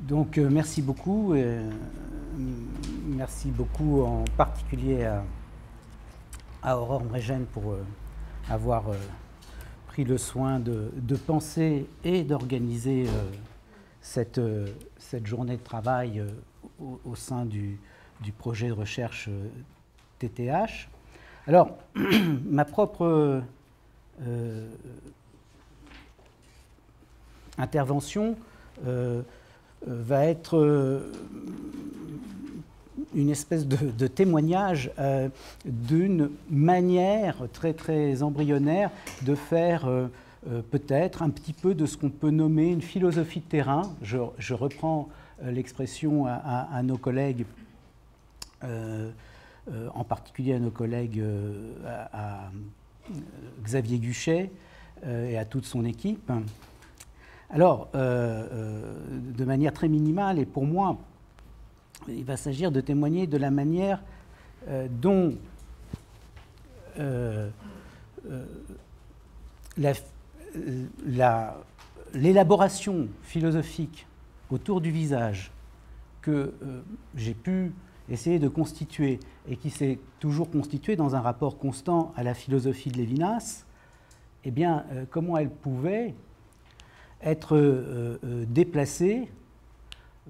Donc merci beaucoup. Merci beaucoup en particulier à Aurore Mregen pour avoir pris le soin de penser et d'organiser cette journée de travail au sein du projet de recherche TTH. Alors, ma propre intervention va être une espèce de témoignage d'une manière très très embryonnaire de faire peut-être un petit peu de ce qu'on peut nommer une philosophie de terrain. Je reprends l'expression à nos collègues, en particulier à nos collègues, à Xavier Guchet et à toute son équipe. Alors, de manière très minimale, et pour moi, il va s'agir de témoigner de la manière dont l'élaboration philosophique autour du visage que j'ai pu essayer de constituer et qui s'est toujours constituée dans un rapport constant à la philosophie de Lévinas, eh bien, comment elle pouvait être déplacée,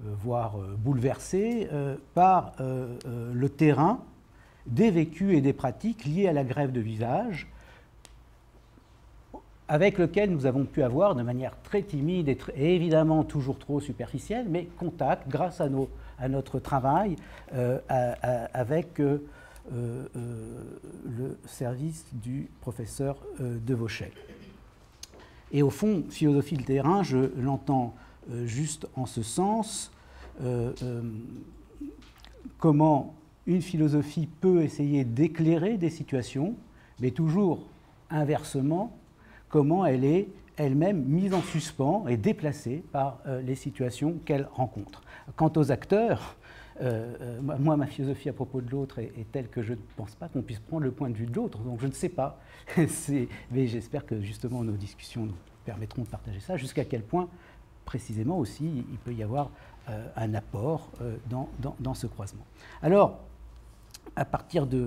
voire bouleversée, par le terrain des vécus et des pratiques liées à la greffe de visage, avec lequel nous avons pu avoir de manière très timide et évidemment toujours trop superficielle, mais contact grâce à notre travail avec le service du professeur Devauchet. Et au fond, philosophie de terrain, je l'entends juste en ce sens, comment une philosophie peut essayer d'éclairer des situations, mais toujours inversement, comment elle est elle-même mise en suspens et déplacée par les situations qu'elle rencontre. Quant aux acteurs, moi, ma philosophie à propos de l'autre est telle que je ne pense pas qu'on puisse prendre le point de vue de l'autre, donc je ne sais pas. Mais j'espère que justement nos discussions nous permettront de partager ça, jusqu'à quel point précisément aussi il peut y avoir un apport dans ce croisement. Alors, à partir de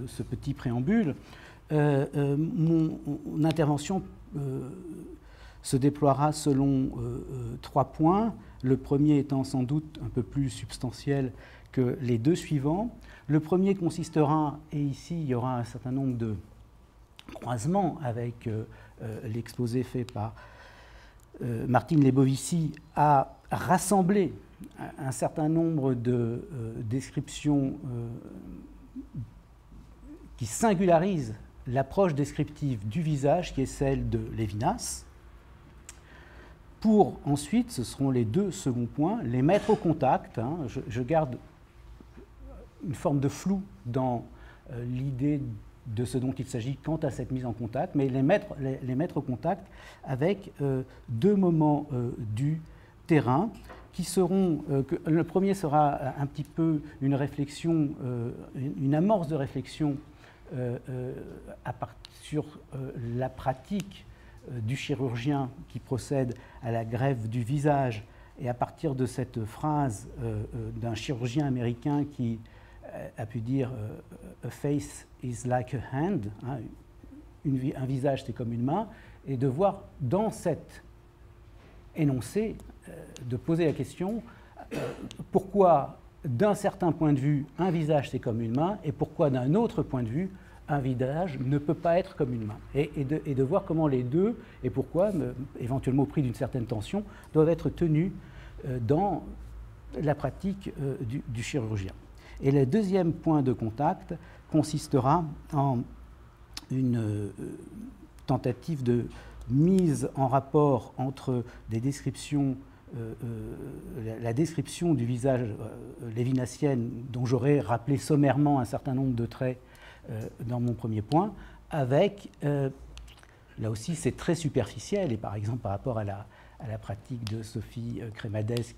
ce petit préambule, mon intervention se déploiera selon 3 points, le premier étant sans doute un peu plus substantiel que les 2 suivants. Le premier consistera, et ici il y aura un certain nombre de croisements avec l'exposé fait par Martine Lebovici, à rassembler un certain nombre de descriptions qui singularisent l'approche descriptive du visage qui est celle de Lévinas, pour ensuite, ce seront les 2 seconds points, les mettre au contact. Je garde une forme de flou dans l'idée de ce dont il s'agit quant à cette mise en contact, mais les mettre au contact avec 2 moments du terrain qui seront, le premier sera un petit peu une réflexion, une amorce de réflexion sur la pratique du chirurgien qui procède à la greffe du visage, et à partir de cette phrase d'un chirurgien américain qui a pu dire « A face is like a hand », un visage c'est comme une main, et de voir dans cet énoncé, de poser la question pourquoi d'un certain point de vue un visage c'est comme une main, et pourquoi d'un autre point de vue un visage ne peut pas être comme une main, et de voir comment les deux, et pourquoi, éventuellement au prix d'une certaine tension, doivent être tenus dans la pratique du chirurgien. Et le deuxième point de contact consistera en une tentative de mise en rapport entre des descriptions, la description du visage lévinassienne, dont j'aurais rappelé sommairement un certain nombre de traits dans mon premier point, avec, là aussi c'est très superficiel, et par exemple par rapport à la pratique de Sophie Crémadès,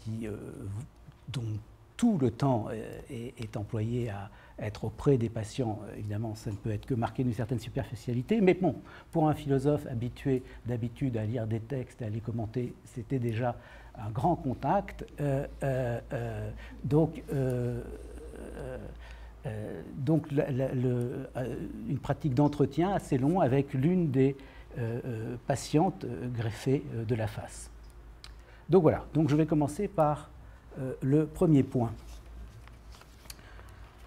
dont tout le temps est employé à être auprès des patients. Évidemment, ça ne peut être que marqué d'une certaine superficialité, mais bon, pour un philosophe habitué d'habitude à lire des textes et à les commenter, c'était déjà un grand contact. Donc, une pratique d'entretien assez long avec l'une des patientes greffées de la face. Donc voilà, donc je vais commencer par le premier point.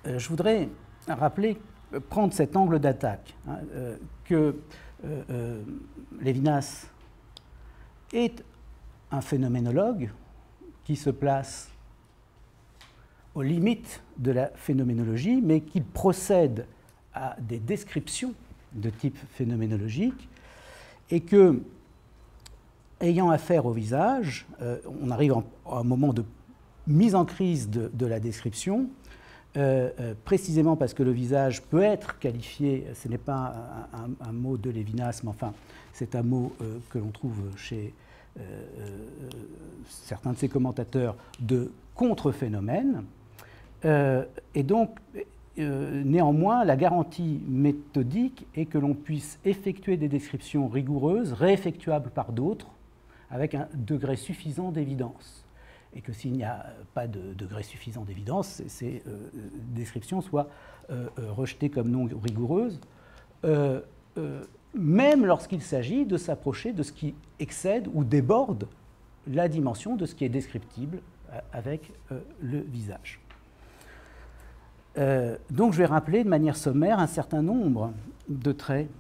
Je voudrais prendre cet angle d'attaque, que Lévinas est un phénoménologue qui se place aux limites de la phénoménologie, mais qui procède à des descriptions de type phénoménologique, et que, ayant affaire au visage, on arrive à un moment de mise en crise de la description, précisément parce que le visage peut être qualifié, ce n'est pas un mot de Lévinas, mais enfin, c'est un mot que l'on trouve chez certains de ses commentateurs, de contre-phénomène. Et donc, néanmoins, la garantie méthodique est que l'on puisse effectuer des descriptions rigoureuses, réeffectuables par d'autres, avec un degré suffisant d'évidence. Et que s'il n'y a pas de degré suffisant d'évidence, ces descriptions soient rejetées comme non rigoureuses, même lorsqu'il s'agit de s'approcher de ce qui excède ou déborde la dimension de ce qui est descriptible avec le visage. Donc je vais rappeler de manière sommaire un certain nombre de traits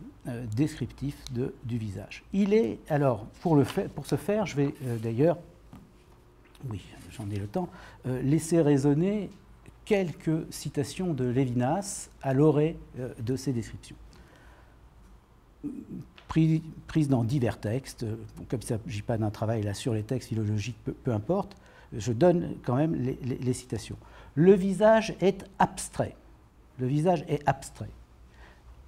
descriptifs du visage. Il est, alors, pour ce faire, je vais d'ailleurs, oui, j'en ai le temps, laisser résonner quelques citations de Lévinas à l'orée de ces descriptions, prises dans divers textes. Comme il ne s'agit pas d'un travail là sur les textes philologiques, peu importe, je donne quand même les citations. Le visage est abstrait. Le visage est abstrait.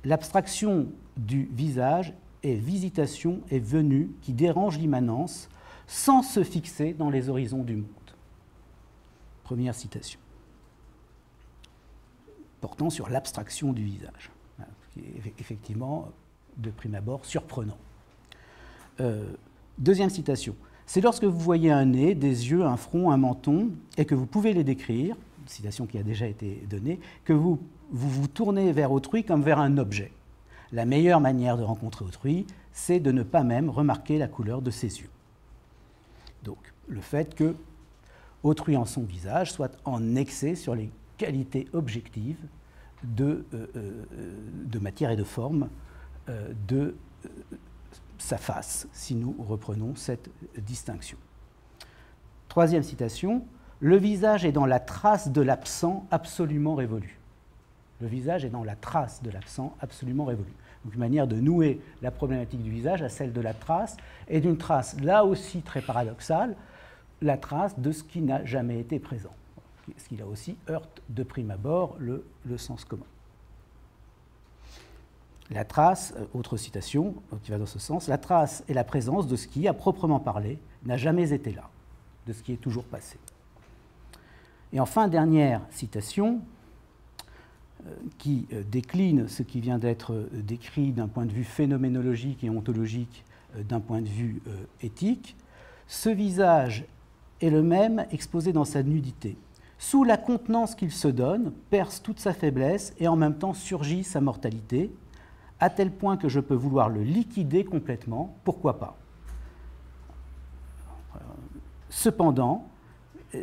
L'abstraction du visage est visitation et venue qui dérange l'immanence sans se fixer dans les horizons du monde. Première citation. Portant sur l'abstraction du visage, qui est effectivement, de prime abord, surprenant. Deuxième citation. C'est lorsque vous voyez un nez, des yeux, un front, un menton, et que vous pouvez les décrire, une citation qui a déjà été donnée, que vous vous tournez vers autrui comme vers un objet. La meilleure manière de rencontrer autrui, c'est de ne pas même remarquer la couleur de ses yeux. Donc, le fait que autrui en son visage soit en excès sur les qualités objectives de matière et de forme de sa face, si nous reprenons cette distinction. Troisième citation, le visage est dans la trace de l'absent absolument révolu. Le visage est dans la trace de l'absent absolument révolu. Donc une manière de nouer la problématique du visage à celle de la trace, et d'une trace là aussi très paradoxale, la trace de ce qui n'a jamais été présent. Ce qui là aussi heurte de prime abord le sens commun. La trace, autre citation qui va dans ce sens, la trace est la présence de ce qui, à proprement parler, n'a jamais été là, de ce qui est toujours passé. Et enfin, dernière citation, qui décline ce qui vient d'être décrit d'un point de vue phénoménologique et ontologique, d'un point de vue éthique. Ce visage est le même exposé dans sa nudité. Sous la contenance qu'il se donne, perce toute sa faiblesse et en même temps surgit sa mortalité, à tel point que je peux vouloir le liquider complètement, pourquoi pas. Cependant,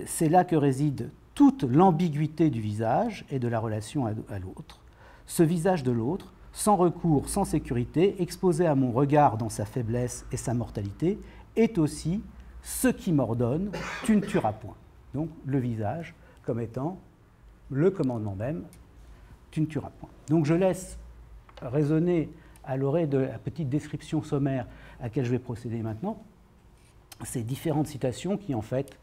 c'est là que réside toute l'ambiguïté du visage et de la relation à l'autre. Ce visage de l'autre, sans recours, sans sécurité, exposé à mon regard dans sa faiblesse et sa mortalité, est aussi ce qui m'ordonne, tu ne tueras point. Donc le visage comme étant le commandement même, tu ne tueras point. Donc je laisse résonner à l'orée de la petite description sommaire à laquelle je vais procéder maintenant, ces différentes citations qui, en fait,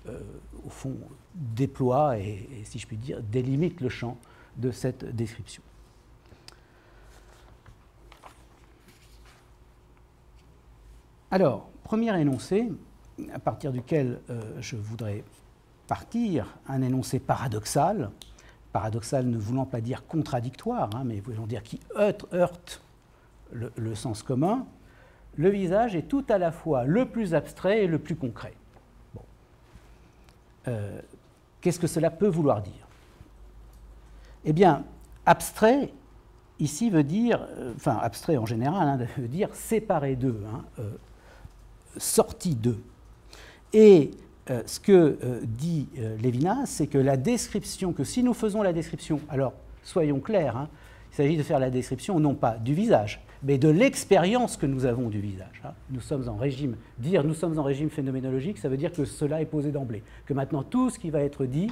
au fond, déploient et, si je puis dire, délimitent le champ de cette description. Alors, premier énoncé, à partir duquel je voudrais partir un énoncé paradoxal, paradoxal ne voulant pas dire contradictoire, hein, mais voulant dire qui heurte le sens commun. Le visage est tout à la fois le plus abstrait et le plus concret. Bon. Qu'est-ce que cela peut vouloir dire? Eh bien, abstrait, ici, veut dire, enfin, abstrait en général, hein, veut dire séparé d'eux, hein, sorti d'eux. Et ce que dit Lévinas, c'est que la description, que si nous faisons la description, alors soyons clairs, hein, il s'agit de faire la description non pas du visage, mais de l'expérience que nous avons du visage. Hein. Nous sommes en régime, dire nous sommes en régime phénoménologique, ça veut dire que cela est posé d'emblée, que maintenant tout ce qui va être dit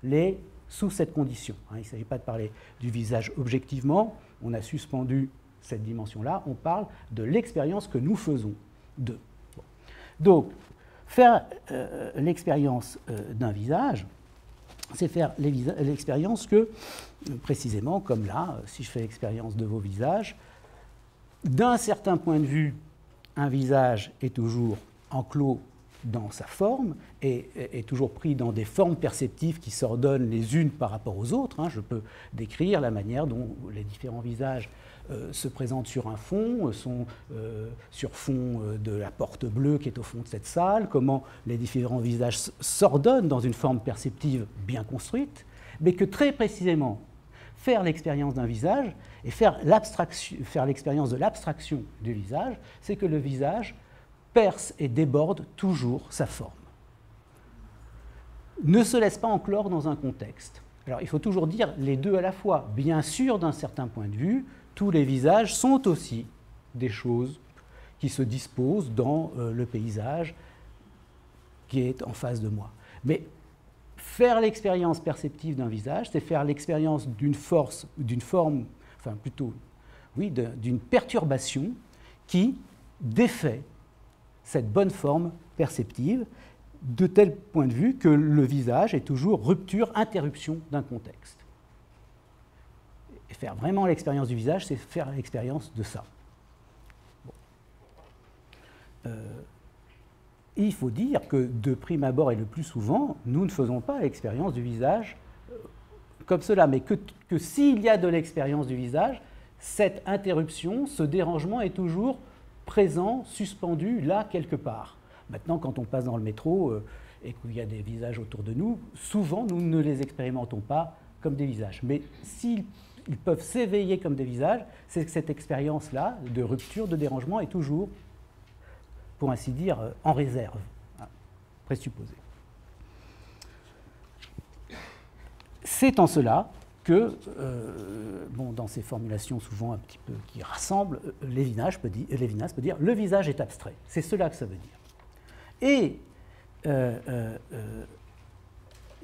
l'est sous cette condition. Hein. Il ne s'agit pas de parler du visage objectivement, on a suspendu cette dimension-là, on parle de l'expérience que nous faisons d'eux. Bon. Donc, faire l'expérience d'un visage, c'est faire l'expérience que, précisément, comme là, si je fais l'expérience de vos visages, d'un certain point de vue, un visage est toujours enclos dans sa forme et est toujours pris dans des formes perceptives qui s'ordonnent les unes par rapport aux autres. Hein. Je peux décrire la manière dont les différents visages se présentent sur un fond, sont sur fond de la porte bleue qui est au fond de cette salle, comment les différents visages s'ordonnent dans une forme perceptive bien construite, mais que très précisément, faire l'expérience d'un visage et faire l'expérience de l'abstraction du visage, c'est que le visage perce et déborde toujours sa forme. Ne se laisse pas enclore dans un contexte. Alors il faut toujours dire les deux à la fois. Bien sûr, d'un certain point de vue, tous les visages sont aussi des choses qui se disposent dans le paysage qui est en face de moi. Mais faire l'expérience perceptive d'un visage, c'est faire l'expérience d'une force, d'une forme, enfin plutôt, oui, d'une perturbation qui défait cette bonne forme perceptive de tel point de vue que le visage est toujours rupture, interruption d'un contexte. Et faire vraiment l'expérience du visage, c'est faire l'expérience de ça. Bon. Il faut dire que de prime abord et le plus souvent, nous ne faisons pas l'expérience du visage comme cela, mais que s'il y a de l'expérience du visage, cette interruption, ce dérangement est toujours présent, suspendu, là, quelque part. Maintenant, quand on passe dans le métro et qu'il y a des visages autour de nous, souvent, nous ne les expérimentons pas comme des visages. Mais s'ils peuvent s'éveiller comme des visages, c'est que cette expérience-là, de rupture, de dérangement, est toujours, pour ainsi dire, en réserve, hein, présupposée. C'est en cela que, dans ces formulations souvent un petit peu qui rassemblent, Lévinas peut dire le visage est abstrait. C'est cela que ça veut dire. Et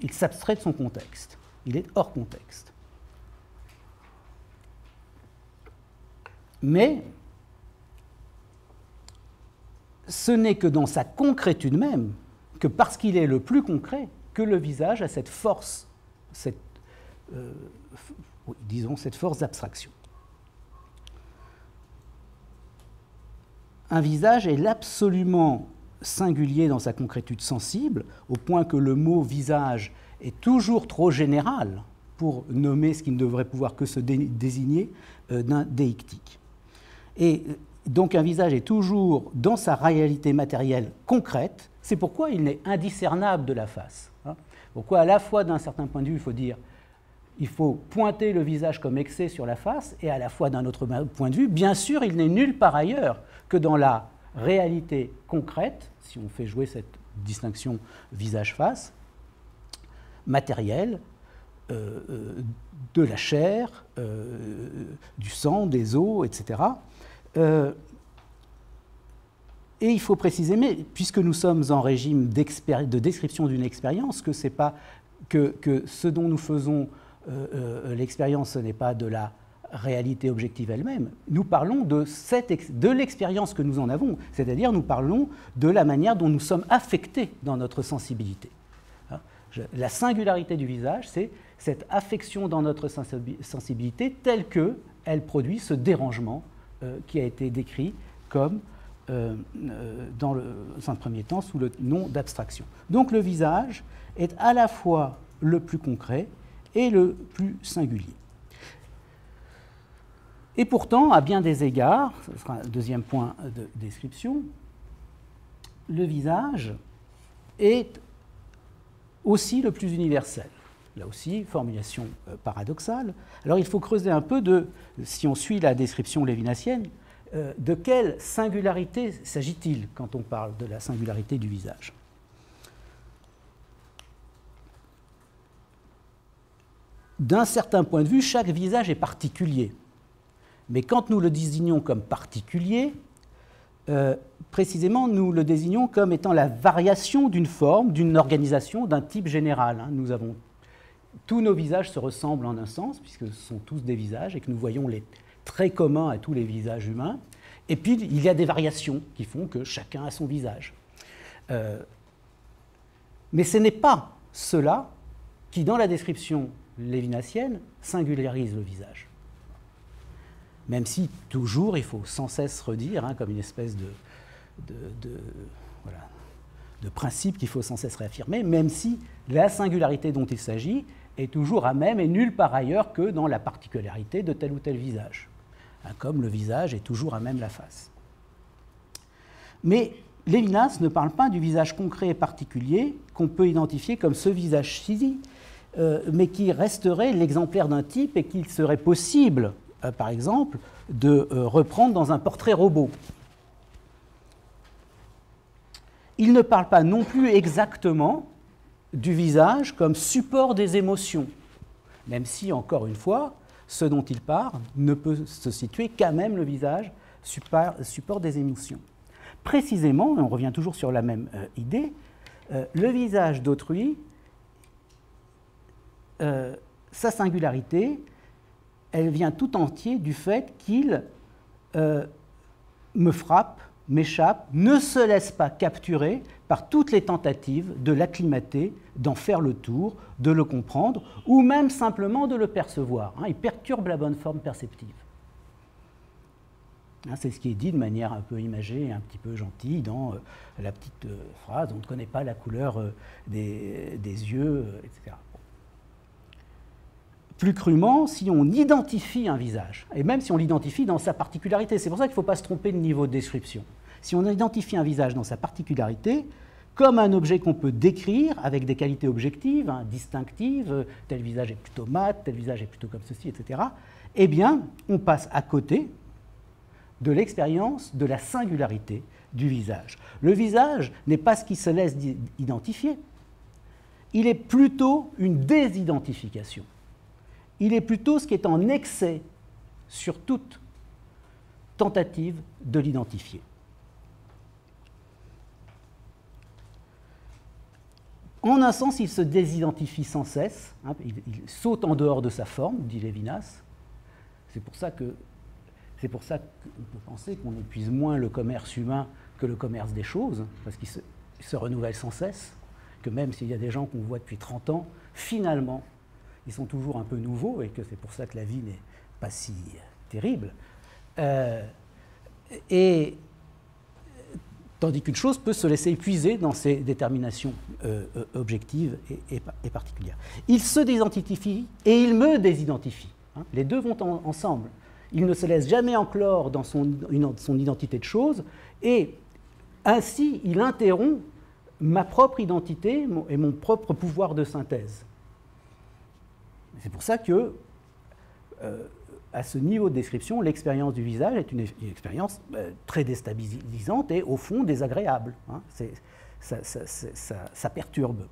il s'abstrait de son contexte. Il est hors contexte. Mais ce n'est que dans sa concrétude même, que parce qu'il est le plus concret, que le visage a cette force, disons cette force d'abstraction. Un visage est l'absolument singulier dans sa concrétude sensible, au point que le mot visage est toujours trop général pour nommer ce qui ne devrait pouvoir que se désigner d'un déictique. Et donc un visage est toujours dans sa réalité matérielle concrète, c'est pourquoi il n'est indiscernable de la face. Hein. Pourquoi à la fois d'un certain point de vue, il faut pointer le visage comme excès sur la face, et à la fois d'un autre point de vue, bien sûr, il n'est nulle part ailleurs que dans la réalité concrète, si on fait jouer cette distinction visage-face, matérielle, de la chair, du sang, des os, etc. Et il faut préciser, mais puisque nous sommes en régime de description d'une expérience, que c'est pas que ce dont nous faisons l'expérience, ce n'est pas de la réalité objective elle-même. Nous parlons de l'expérience que nous en avons, c'est-à-dire nous parlons de la manière dont nous sommes affectés dans notre sensibilité. La singularité du visage, c'est cette affection dans notre sensibilité telle qu'elle produit ce dérangement qui a été décrit comme dans un premier temps sous le nom d'abstraction. Donc le visage est à la fois le plus concret et le plus singulier. Et pourtant, à bien des égards, ce sera un deuxième point de description, le visage est aussi le plus universel. Là aussi, formulation paradoxale. Alors il faut creuser un peu si on suit la description lévinassienne, de quelle singularité s'agit-il quand on parle de la singularité du visage? D'un certain point de vue, chaque visage est particulier. Mais quand nous le désignons comme particulier, précisément, nous le désignons comme étant la variation d'une forme, d'une organisation, d'un type général. Tous nos visages se ressemblent en un sens, puisque ce sont tous des visages, et que nous voyons les traits communs à tous les visages humains. Et puis, il y a des variations qui font que chacun a son visage. Mais ce n'est pas cela qui, dans la description lévinassienne, singularise le visage. Même si, toujours, il faut sans cesse redire, comme une espèce de principe qu'il faut sans cesse réaffirmer, même si la singularité dont il s'agit est toujours à même et nulle part ailleurs que dans la particularité de tel ou tel visage. Comme le visage est toujours à même la face. Mais Lévinas ne parle pas du visage concret et particulier qu'on peut identifier comme ce visage-ci, mais qui resterait l'exemplaire d'un type et qu'il serait possible, par exemple, de reprendre dans un portrait robot. Il ne parle pas non plus exactement du visage comme support des émotions, même si, encore une fois, ce dont il parle ne peut se situer qu'à même le visage support des émotions. Précisément, et on revient toujours sur la même idée, le visage d'autrui, sa singularité, elle vient tout entier du fait qu'il me frappe, m'échappe, ne se laisse pas capturer par toutes les tentatives de l'acclimater, d'en faire le tour, de le comprendre, ou même simplement de le percevoir. Il perturbe la bonne forme perceptive. C'est ce qui est dit de manière un peu imagée et un petit peu gentille dans la petite phrase « on ne connaît pas la couleur des yeux », etc. Plus crûment, si on identifie un visage, et même si on l'identifie dans sa particularité, c'est pour ça qu'il ne faut pas se tromper de niveau de description. Si on identifie un visage dans sa particularité, comme un objet qu'on peut décrire avec des qualités objectives, distinctives, tel visage est plutôt mat, tel visage est plutôt comme ceci, etc., eh bien, on passe à côté de l'expérience de la singularité du visage. Le visage n'est pas ce qui se laisse identifier, il est plutôt une désidentification. Il est plutôt ce qui est en excès sur toute tentative de l'identifier. En un sens, il se désidentifie sans cesse, il saute en dehors de sa forme, dit Lévinas. C'est pour ça qu'on peut penser qu'on épuise moins le commerce humain que le commerce des choses, parce qu'il se renouvelle sans cesse, que même s'il y a des gens qu'on voit depuis 30 ans, finalement, ils sont toujours un peu nouveaux, et que c'est pour ça que la vie n'est pas si terrible. Tandis qu'une chose peut se laisser épuiser dans ses déterminations objectives et particulières. Il se désidentifie et il me désidentifie. Les deux vont ensemble. Il ne se laisse jamais enclore dans son identité de chose, et ainsi il interrompt ma propre identité et mon propre pouvoir de synthèse. C'est pour ça que, à ce niveau de description, l'expérience du visage est une expérience très déstabilisante et, au fond, désagréable. Ça perturbe.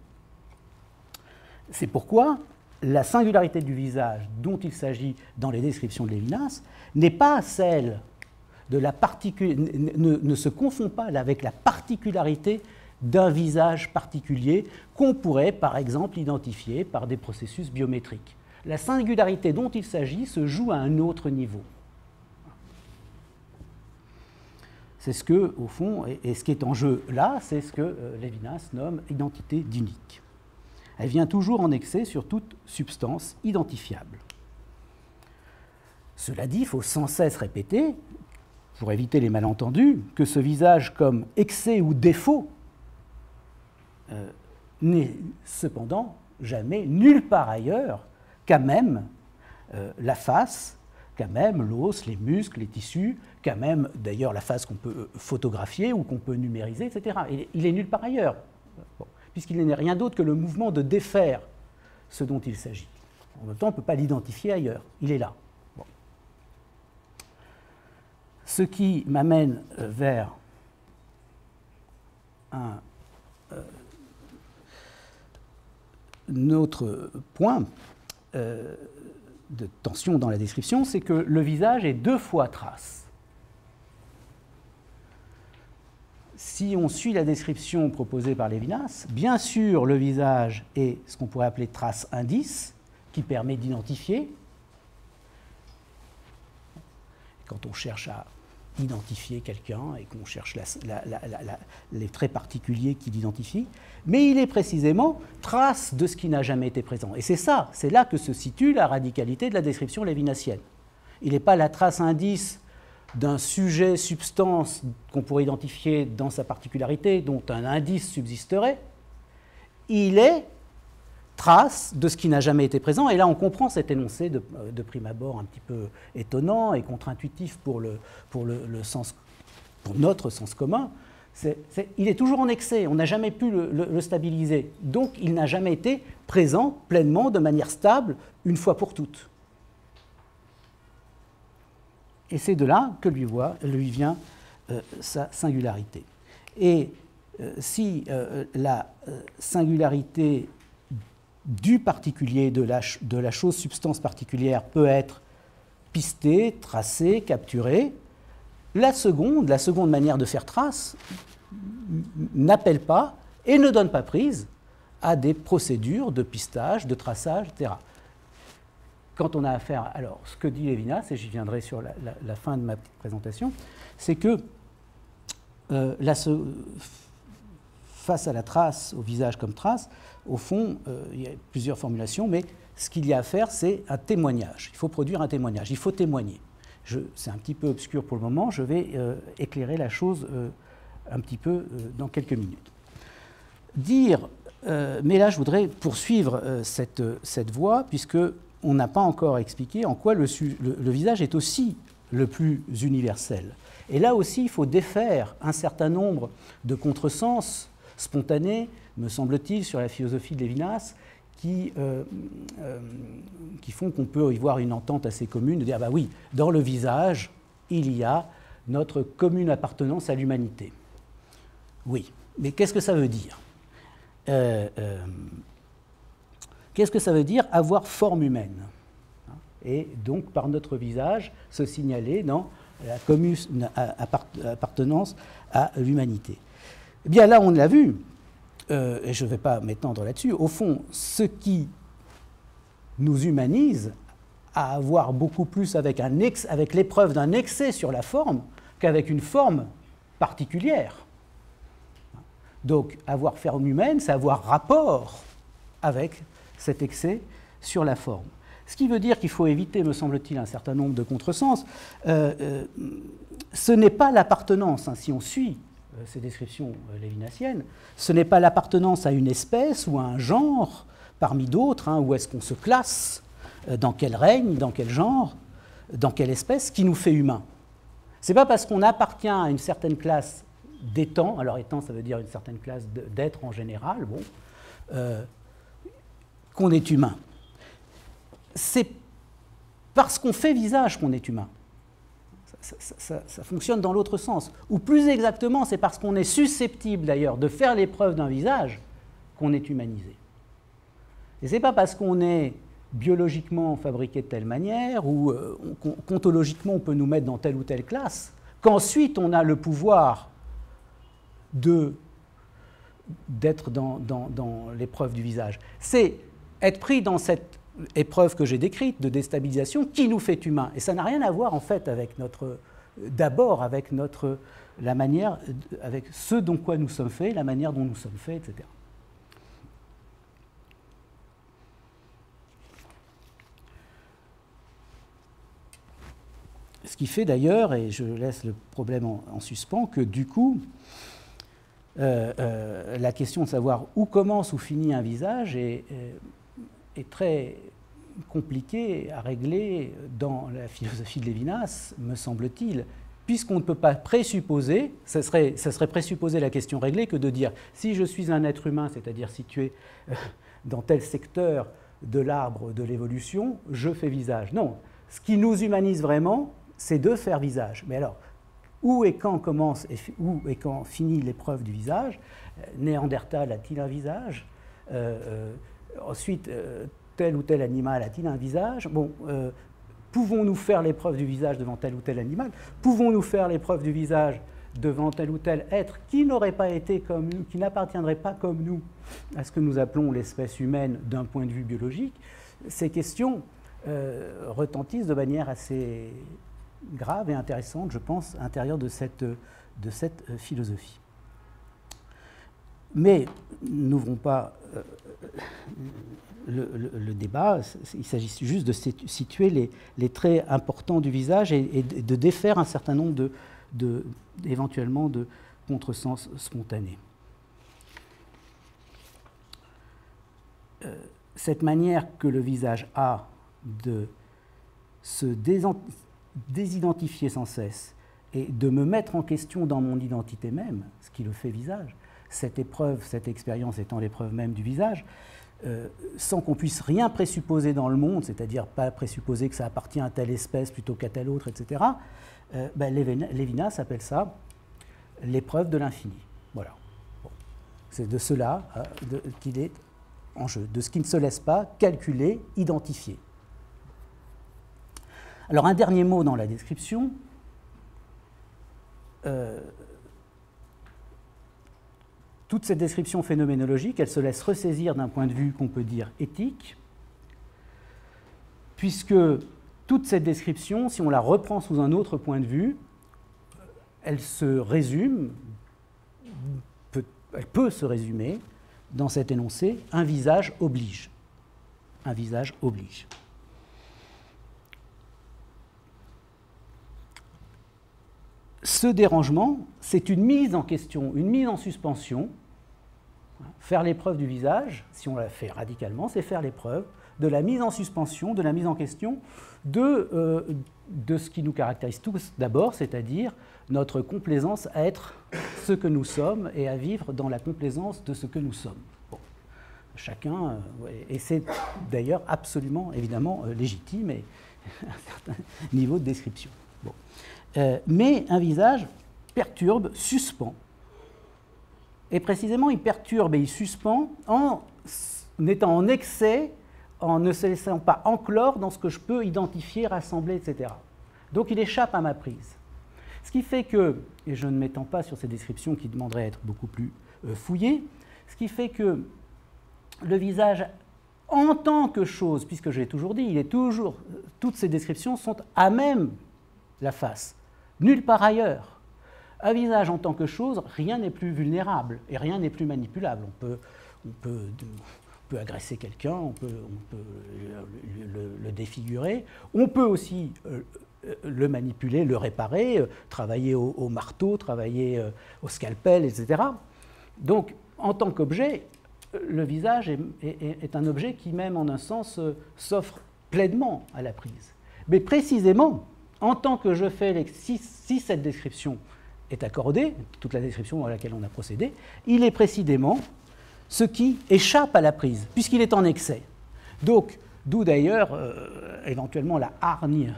C'est pourquoi la singularité du visage dont il s'agit dans les descriptions de Lévinas n'est pas celle de la ne se confond pas avec la particularité d'un visage particulier qu'on pourrait, par exemple, identifier par des processus biométriques. La singularité dont il s'agit se joue à un autre niveau. C'est ce que, au fond, et ce qui est en jeu là, c'est ce que Lévinas nomme identité d'unique. Elle vient toujours en excès sur toute substance identifiable. Cela dit, il faut sans cesse répéter pour éviter les malentendus, que ce visage comme excès ou défaut n'est cependant jamais nulle part ailleurs qu'à même la face, qu'à même l'os, les muscles, les tissus, qu'à même d'ailleurs la face qu'on peut photographier ou qu'on peut numériser, etc. Il est nulle part ailleurs, bon, puisqu'il n'est rien d'autre que le mouvement de défaire ce dont il s'agit. En même temps, on ne peut pas l'identifier ailleurs, il est là. Bon. Ce qui m'amène vers un autre point de tension dans la description, c'est que le visage est deux fois trace. Si on suit la description proposée par Lévinas, bien sûr, le visage est ce qu'on pourrait appeler trace indice, qui permet d'identifier. Quand on cherche à identifier quelqu'un et qu'on cherche les traits particuliers qui l'identifient, mais il est précisément trace de ce qui n'a jamais été présent. Et c'est là que se situe la radicalité de la description lévinassienne. Il n'est pas la trace indice d'un sujet, substance qu'on pourrait identifier dans sa particularité, dont un indice subsisterait. Il est trace de ce qui n'a jamais été présent. Et là, on comprend cet énoncé de prime abord un petit peu étonnant et contre-intuitif pour notre sens commun. Il est toujours en excès, on n'a jamais pu le stabiliser. Donc, il n'a jamais été présent pleinement, de manière stable, une fois pour toutes. Et c'est de là que lui vient sa singularité. Et si la singularité du particulier, de la chose substance particulière, peut être pistée, tracée, capturée, la seconde manière de faire trace n'appelle pas et ne donne pas prise à des procédures de pistage, de traçage, etc. Quand on a affaire, alors ce que dit Lévinas, et j'y viendrai sur la fin de ma petite présentation, c'est que face à la trace, au visage comme trace, au fond, il y a plusieurs formulations, mais ce qu'il y a à faire, c'est un témoignage. Il faut produire un témoignage, il faut témoigner. C'est un petit peu obscur pour le moment, je vais éclairer la chose un petit peu dans quelques minutes. Mais là je voudrais poursuivre cette voie, puisqu'on n'a pas encore expliqué en quoi le visage est aussi le plus universel. Et là aussi, il faut défaire un certain nombre de contresens spontanés, me semble-t-il, sur la philosophie de Lévinas, qui font qu'on peut y voir une entente assez commune, de dire, bah oui, dans le visage, il y a notre commune appartenance à l'humanité. Oui, mais qu'est-ce que ça veut dire ? Qu'est-ce que ça veut dire avoir forme humaine ? Et donc, par notre visage, se signaler dans la commune appartenance à l'humanité. Eh bien là, on l'a vu, et je ne vais pas m'étendre là-dessus, au fond, ce qui nous humanise à avoir beaucoup plus avec l'épreuve d'un excès sur la forme qu'avec une forme particulière. Donc, avoir forme humaine, c'est avoir rapport avec cet excès sur la forme. Ce qui veut dire qu'il faut éviter, me semble-t-il, un certain nombre de contresens. Ce n'est pas l'appartenance, hein, si on suit ces descriptions lévinassiennes, ce n'est pas l'appartenance à une espèce ou à un genre parmi d'autres, hein, où est-ce qu'on se classe, dans quel règne, dans quel genre, dans quelle espèce, qui nous fait humains. Ce n'est pas parce qu'on appartient à une certaine classe d'étangs, alors étant ça veut dire une certaine classe d'êtres en général, bon, qu'on est humain. C'est parce qu'on fait visage qu'on est humain. Ça fonctionne dans l'autre sens. Ou plus exactement, c'est parce qu'on est susceptible d'ailleurs de faire l'épreuve d'un visage qu'on est humanisé. Et ce n'est pas parce qu'on est biologiquement fabriqué de telle manière ou ontologiquement on peut nous mettre dans telle ou telle classe qu'ensuite on a le pouvoir d'être dans l'épreuve du visage. C'est être pris dans cette épreuve que j'ai décrite de déstabilisation qui nous fait humains. Et ça n'a rien à voir en fait avec la manière, avec ce dont quoi nous sommes faits, la manière dont nous sommes faits, etc. Ce qui fait d'ailleurs, et je laisse le problème en suspens, que du coup, la question de savoir où commence ou finit un visage est très compliquée à régler dans la philosophie de Lévinas, me semble-t-il, puisqu'on ne peut pas présupposer, ça serait présupposer la question réglée que de dire si je suis un être humain, c'est-à-dire situé dans tel secteur de l'arbre de l'évolution, je fais visage. Non, ce qui nous humanise vraiment, c'est de faire visage. Mais alors, où et quand commence et où et quand finit l'épreuve du visage? Néandertal a-t-il un visage? Ensuite, tel ou tel animal a-t-il un visage? Bon, pouvons-nous faire l'épreuve du visage devant tel ou tel animal? Pouvons-nous faire l'épreuve du visage devant tel ou tel être qui n'aurait pas été comme nous, qui n'appartiendrait pas comme nous à ce que nous appelons l'espèce humaine d'un point de vue biologique? Ces questions retentissent de manière assez grave et intéressante, je pense, à l'intérieur de cette philosophie. Mais n'ouvrons pas le débat, il s'agit juste de situer les traits importants du visage et de défaire un certain nombre éventuellement de contresens spontanés. Cette manière que le visage a de se désidentifier sans cesse et de me mettre en question dans mon identité même, ce qui le fait visage, cette épreuve, cette expérience étant l'épreuve même du visage, sans qu'on puisse rien présupposer dans le monde, c'est-à-dire pas présupposer que ça appartient à telle espèce plutôt qu'à telle autre, etc., Lévinas appelle ça l'épreuve de l'infini. Voilà. Bon. C'est de cela qu'il est en jeu, de ce qui ne se laisse pas calculer, identifier. Alors un dernier mot dans la description. Toute cette description phénoménologique, elle se laisse ressaisir d'un point de vue qu'on peut dire éthique, puisque toute cette description, si on la reprend sous un autre point de vue, elle se résume, elle peut se résumer dans cet énoncé, un visage oblige. Un visage oblige. Ce dérangement, c'est une mise en question, une mise en suspension. Faire l'épreuve du visage, si on la fait radicalement, c'est faire l'épreuve de la mise en suspension, de la mise en question de ce qui nous caractérise tous d'abord, c'est-à-dire notre complaisance à être ce que nous sommes et à vivre dans la complaisance de ce que nous sommes. Bon. Chacun, et c'est d'ailleurs absolument, évidemment, légitime et un certain niveau de description. Bon. Mais un visage perturbe, suspend. Et précisément, il perturbe et il suspend en étant en excès, en ne se laissant pas enclore dans ce que je peux identifier, rassembler, etc. Donc il échappe à ma prise. Ce qui fait que, et je ne m'étends pas sur ces descriptions qui demanderaient à être beaucoup plus fouillées, ce qui fait que le visage, en tant que chose, puisque je l'ai toujours dit, toutes ces descriptions sont à même la face. Nulle part ailleurs. Un visage en tant que chose, rien n'est plus vulnérable et rien n'est plus manipulable. On peut agresser quelqu'un, on peut le défigurer, on peut aussi le manipuler, le réparer, travailler au marteau, travailler au scalpel, etc. Donc, en tant qu'objet, le visage est un objet qui, même en un sens, s'offre pleinement à la prise. Mais précisément, en tant que je fais, si cette description est accordée, toute la description dans laquelle on a procédé, il est précisément ce qui échappe à la prise, puisqu'il est en excès. Donc, d'où d'ailleurs, éventuellement, la hargne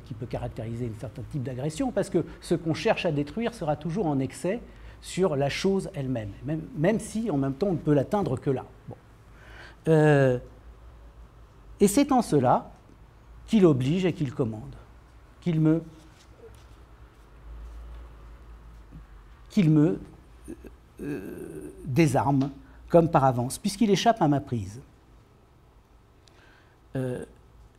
qui peut caractériser un certain type d'agression, parce que ce qu'on cherche à détruire sera toujours en excès sur la chose elle-même, même si, en même temps, on ne peut l'atteindre que là. Bon. Et c'est en cela qu'il oblige et qu'il commande, qu'il me désarme comme par avance, puisqu'il échappe à ma prise.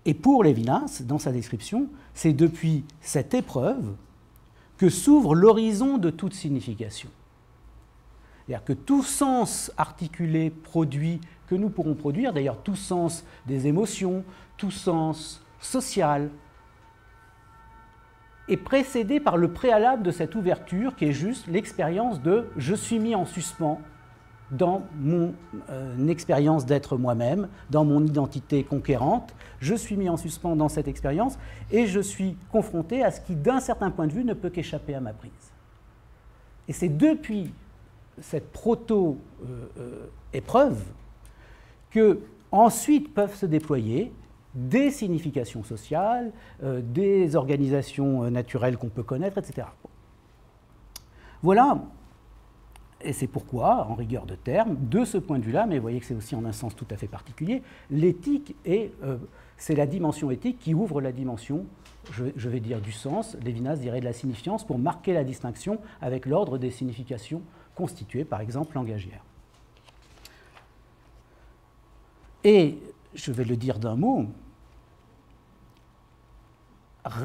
Et pour Lévinas, dans sa description, c'est depuis cette épreuve que s'ouvre l'horizon de toute signification. C'est-à-dire que tout sens articulé, produit, que nous pourrons produire, d'ailleurs tout sens des émotions, tout sens social, est précédé par le préalable de cette ouverture qui est juste l'expérience de « je suis mis en suspens » dans mon expérience d'être moi-même, dans mon identité conquérante. Je suis mis en suspens dans cette expérience et je suis confronté à ce qui, d'un certain point de vue, ne peut qu'échapper à ma prise. Et c'est depuis cette proto-épreuve que ensuite peuvent se déployer des significations sociales, des organisations naturelles qu'on peut connaître, etc. Voilà. Et c'est pourquoi, en rigueur de terme, de ce point de vue-là, mais vous voyez que c'est aussi en un sens tout à fait particulier, l'éthique, c'est la dimension éthique qui ouvre la dimension, je vais dire du sens, Lévinas dirait de la signifiance, pour marquer la distinction avec l'ordre des significations constituées, par exemple, langagières. Et je vais le dire d'un mot,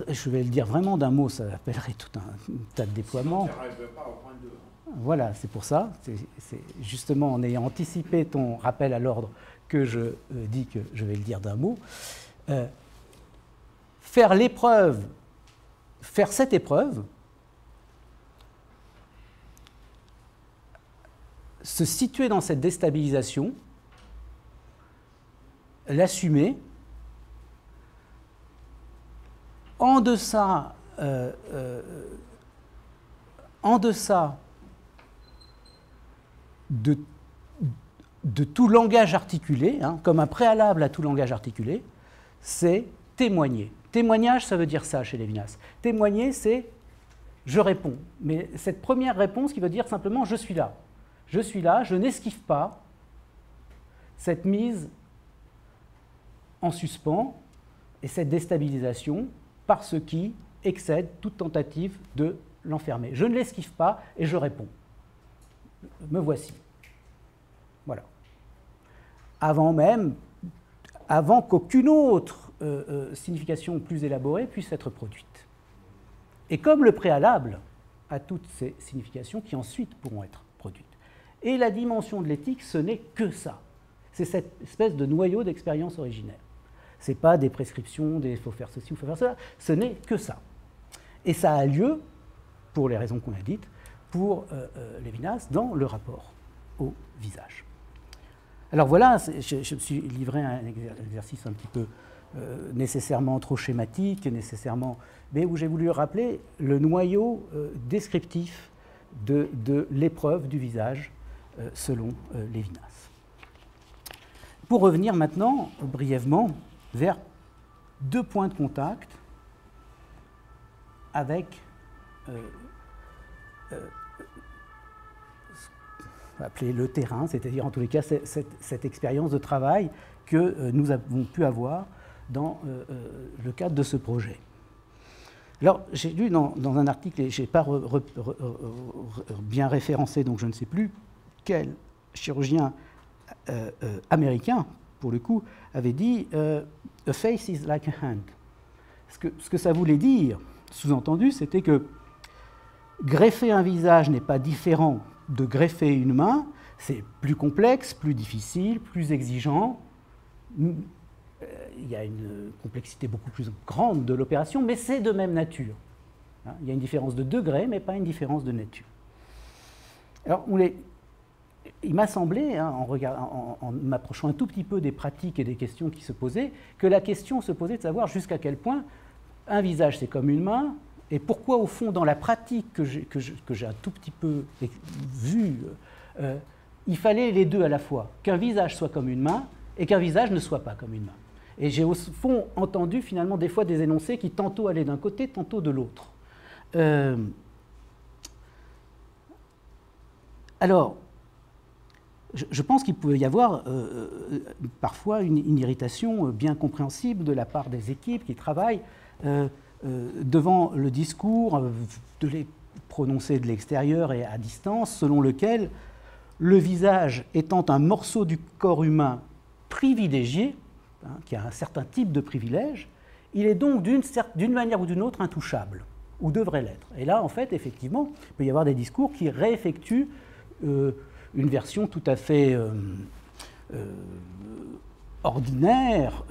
je vais le dire vraiment d'un mot, ça appellerait tout un tas de déploiements. Voilà, c'est pour ça, c'est justement en ayant anticipé ton rappel à l'ordre que je dis que je vais le dire d'un mot. Faire cette épreuve, se situer dans cette déstabilisation, l'assumer, en deçà de tout langage articulé, comme un préalable à tout langage articulé, c'est témoigner. Témoignage, ça veut dire ça chez Lévinas. Témoigner, c'est je réponds. Mais cette première réponse qui veut dire simplement je suis là. Je suis là, je n'esquive pas cette mise en suspens et cette déstabilisation par ce qui excède toute tentative de l'enfermer. Je ne l'esquive pas et je réponds. Me voici. Voilà. Avant qu'aucune autre signification plus élaborée puisse être produite. Et comme le préalable à toutes ces significations qui ensuite pourront être produites. Et la dimension de l'éthique, ce n'est que ça. C'est cette espèce de noyau d'expérience originaire. Ce n'est pas des prescriptions, des « faut faire ceci ou faut faire cela », ce n'est que ça. Et ça a lieu, pour les raisons qu'on a dites, pour Lévinas, dans le rapport au visage. Alors voilà, je me suis livré à un exercice un petit peu nécessairement trop schématique, mais où j'ai voulu rappeler le noyau descriptif de l'épreuve du visage selon Lévinas. Pour revenir maintenant, brièvement, vers deux points de contact avec ce qu'on va appeler le terrain, c'est-à-dire en tous les cas cette expérience de travail que nous avons pu avoir dans le cadre de ce projet. Alors, j'ai lu dans un article, et je n'ai pas bien référencé, donc je ne sais plus quel chirurgien américain, pour le coup, avait dit « A face is like a hand ». Ce que ça voulait dire, sous-entendu, c'était que greffer un visage n'est pas différent de greffer une main, c'est plus complexe, plus difficile, plus exigeant. Il y a une complexité beaucoup plus grande de l'opération, mais c'est de même nature. Il y a une différence de degré, mais pas une différence de nature. Alors, il m'a semblé, en m'approchant un tout petit peu des pratiques et des questions qui se posaient, que la question se posait de savoir jusqu'à quel point un visage c'est comme une main, et pourquoi au fond dans la pratique que j'ai un tout petit peu vue, il fallait les deux à la fois, qu'un visage soit comme une main et qu'un visage ne soit pas comme une main. Et j'ai au fond entendu finalement des fois des énoncés qui tantôt allaient d'un côté, tantôt de l'autre. Alors, je pense qu'il pouvait y avoir parfois une irritation bien compréhensible de la part des équipes qui travaillent devant le discours, de les prononcer de l'extérieur et à distance, selon lequel le visage étant un morceau du corps humain privilégié, qui a un certain type de privilège, il est donc d'une manière ou d'une autre intouchable, ou devrait l'être. Et là, en fait, effectivement, il peut y avoir des discours qui réeffectuent une version tout à fait ordinaire,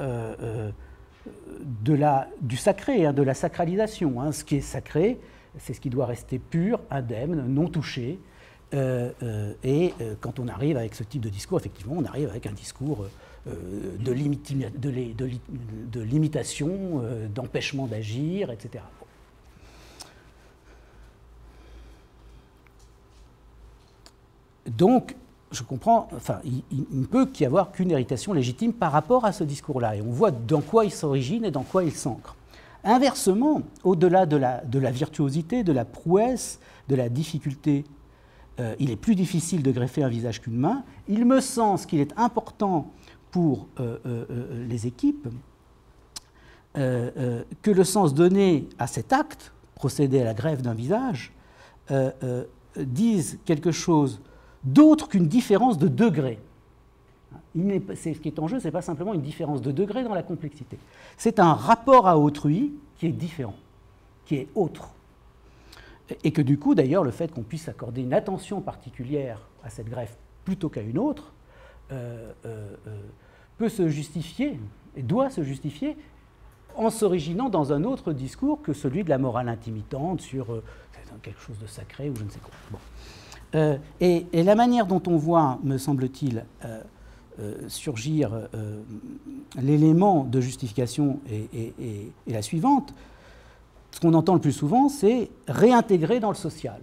du sacré, de la sacralisation. Ce qui est sacré, c'est ce qui doit rester pur, indemne, non touché. Quand on arrive avec ce type de discours, effectivement, on arrive avec un discours de limitation, d'empêchement d'agir, etc. Donc, je comprends, enfin, il ne peut qu'y avoir qu'une irritation légitime par rapport à ce discours-là. Et on voit dans quoi il s'origine et dans quoi il s'ancre. Inversement, au-delà de la virtuosité, de la prouesse, de la difficulté, il est plus difficile de greffer un visage qu'une main. Il me semble qu'il est important pour les équipes que le sens donné à cet acte, procéder à la greffe d'un visage, dise quelque chose d'autre qu'une différence de degré. Ce qui est en jeu, ce n'est pas simplement une différence de degré dans la complexité. C'est un rapport à autrui qui est différent, qui est autre. Et que du coup, d'ailleurs, le fait qu'on puisse accorder une attention particulière à cette greffe plutôt qu'à une autre peut se justifier, et doit se justifier, en s'originant dans un autre discours que celui de la morale intimitante sur quelque chose de sacré ou je ne sais quoi. Bon. Et la manière dont on voit, me semble-t-il, surgir l'élément de justification est la suivante. Ce qu'on entend le plus souvent, c'est réintégrer dans le social.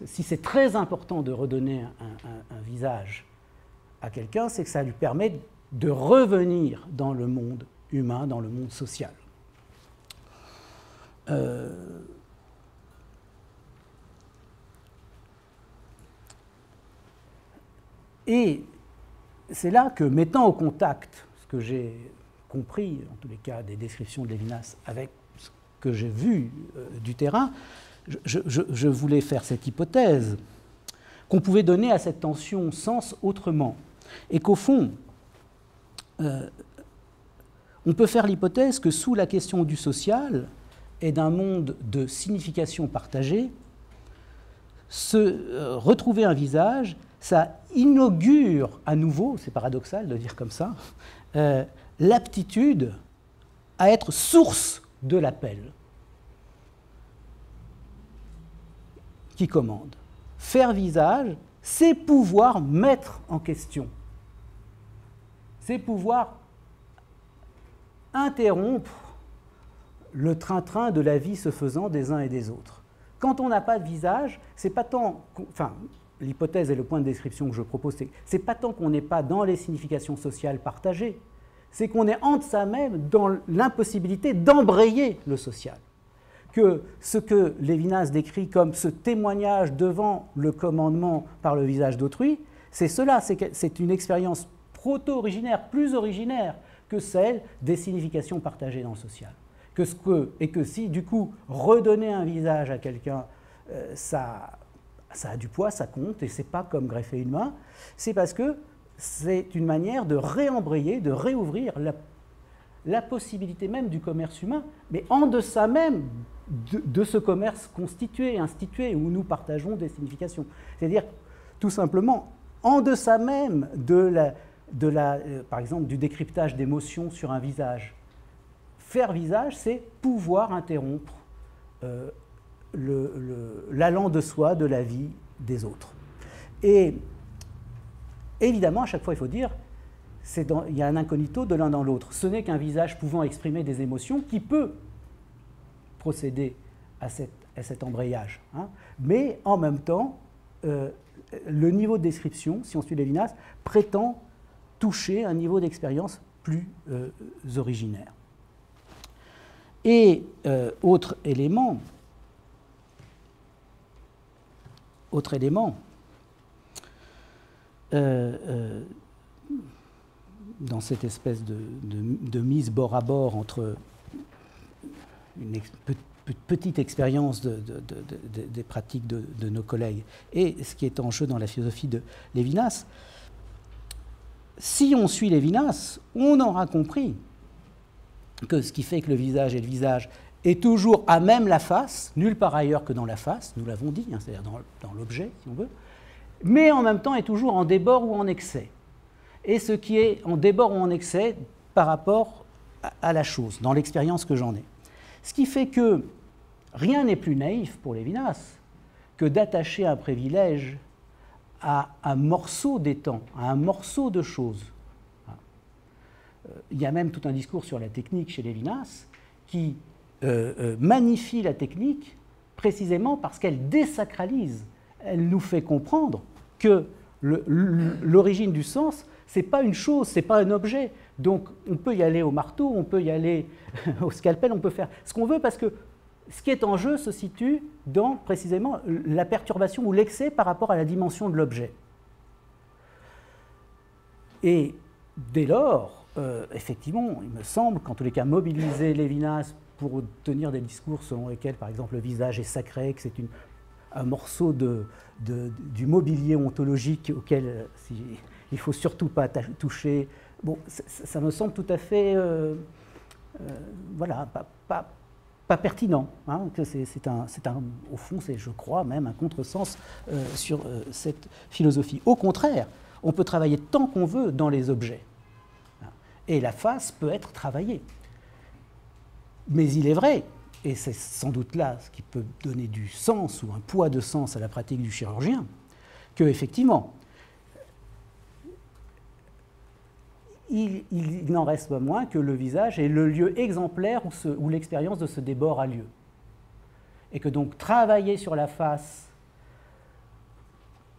Si c'est très important de redonner un visage à quelqu'un, c'est que ça lui permet de revenir dans le monde humain, dans le monde social. Et c'est là que, mettant au contact ce que j'ai compris, en tous les cas des descriptions de Lévinas, avec ce que j'ai vu du terrain, je voulais faire cette hypothèse qu'on pouvait donner à cette tension sens autrement. Et qu'au fond, on peut faire l'hypothèse que sous la question du social et d'un monde de signification partagée, retrouver un visage, ça inaugure à nouveau, c'est paradoxal de dire comme ça, l'aptitude à être source de l'appel qui commande. Faire visage, c'est pouvoir mettre en question, c'est pouvoir interrompre le train-train de la vie se faisant des uns et des autres. Quand on n'a pas de visage, c'est pas tant... Enfin, l'hypothèse et le point de description que je propose, c'est pas tant qu'on n'est pas dans les significations sociales partagées, c'est qu'on est en deçà même dans l'impossibilité d'embrayer le social. Que ce que Lévinas décrit comme ce témoignage devant le commandement par le visage d'autrui, c'est cela, c'est une expérience proto-originaire, plus originaire que celle des significations partagées dans le social. Et que si, du coup, redonner un visage à quelqu'un, ça a du poids, ça compte, et c'est pas comme greffer une main, c'est parce que c'est une manière de réembrayer, de réouvrir la possibilité même du commerce humain, mais en deçà même de ce commerce constitué, institué, où nous partageons des significations. C'est-à-dire, tout simplement, en deçà même par exemple, du décryptage d'émotions sur un visage. Faire visage, c'est pouvoir interrompre l'allant de soi, de la vie des autres. Et évidemment, à chaque fois, il faut dire, il y a un incognito de l'un dans l'autre. Ce n'est qu'un visage pouvant exprimer des émotions qui peut procéder à cet embrayage. Mais en même temps, le niveau de description, si on suit Lévinas, prétend toucher un niveau d'expérience plus originaire. Et autre élément, dans cette espèce de mise bord à bord entre une petite expérience des pratiques de nos collègues et ce qui est en jeu dans la philosophie de Lévinas, si on suit Lévinas, on aura compris que ce qui fait que le visage et le visage est toujours à même la face, nulle part ailleurs que dans la face, nous l'avons dit, c'est-à-dire dans l'objet, si on veut, mais en même temps est toujours en débord ou en excès. Et ce qui est en débord ou en excès par rapport à la chose, dans l'expérience que j'en ai. Ce qui fait que rien n'est plus naïf pour Lévinas que d'attacher un privilège à un morceau des temps, à un morceau de choses. Il y a même tout un discours sur la technique chez Lévinas qui magnifie la technique précisément parce qu'elle désacralise. Elle nous fait comprendre que l'origine du sens, ce n'est pas une chose, ce n'est pas un objet. Donc on peut y aller au marteau, on peut y aller au scalpel, on peut faire ce qu'on veut parce que ce qui est en jeu se situe dans précisément la perturbation ou l'excès par rapport à la dimension de l'objet. Et dès lors, effectivement, il me semble qu'en tous les cas, mobiliser Lévinas pour tenir des discours selon lesquels, par exemple, le visage est sacré, que c'est un morceau du mobilier ontologique auquel il ne faut surtout pas toucher, bon, ça me semble tout à fait, voilà, pas pertinent. Hein, que au fond, c'est, je crois, même un contresens sur cette philosophie. Au contraire, on peut travailler tant qu'on veut dans les objets. Et la face peut être travaillée. Mais il est vrai, et c'est sans doute là ce qui peut donner du sens ou un poids de sens à la pratique du chirurgien, que effectivement, il n'en reste pas moins que le visage est le lieu exemplaire où l'expérience de ce débord a lieu. Et que donc travailler sur la face,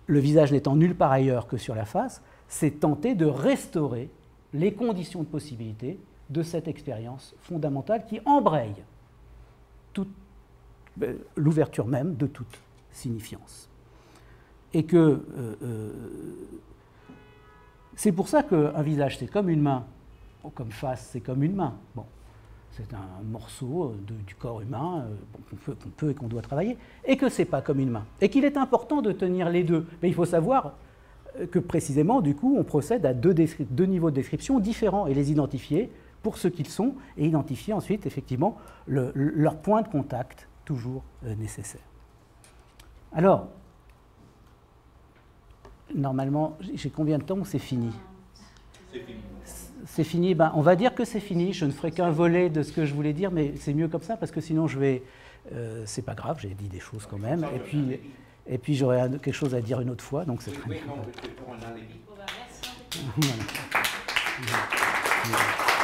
le visage n'étant nulle part ailleurs que sur la face, c'est tenter de restaurer les conditions de possibilité de cette expérience fondamentale qui embraye l'ouverture même de toute signifiance. Et que c'est pour ça qu'un visage, c'est comme une main, ou comme face, c'est comme une main. Bon, c'est un morceau du corps humain qu'on peut et qu'on doit travailler, et que ce n'est pas comme une main, et qu'il est important de tenir les deux. Mais il faut savoir que précisément, du coup, on procède à deux niveaux de description différents et les identifier pour ce qu'ils sont et identifier ensuite, effectivement, leur point de contact toujours nécessaire. Alors, normalement, j'ai combien de temps où c'est fini ? C'est fini. C'est fini, ben, on va dire que c'est fini. Je ne ferai qu'un volet de ce que je voulais dire, mais c'est mieux comme ça parce que sinon je vais. C'est pas grave, j'ai dit des choses quand même. Et puis j'aurai quelque chose à dire une autre fois, donc c'est très bien. Oui, non, c'est pour un alibi. Merci. Voilà.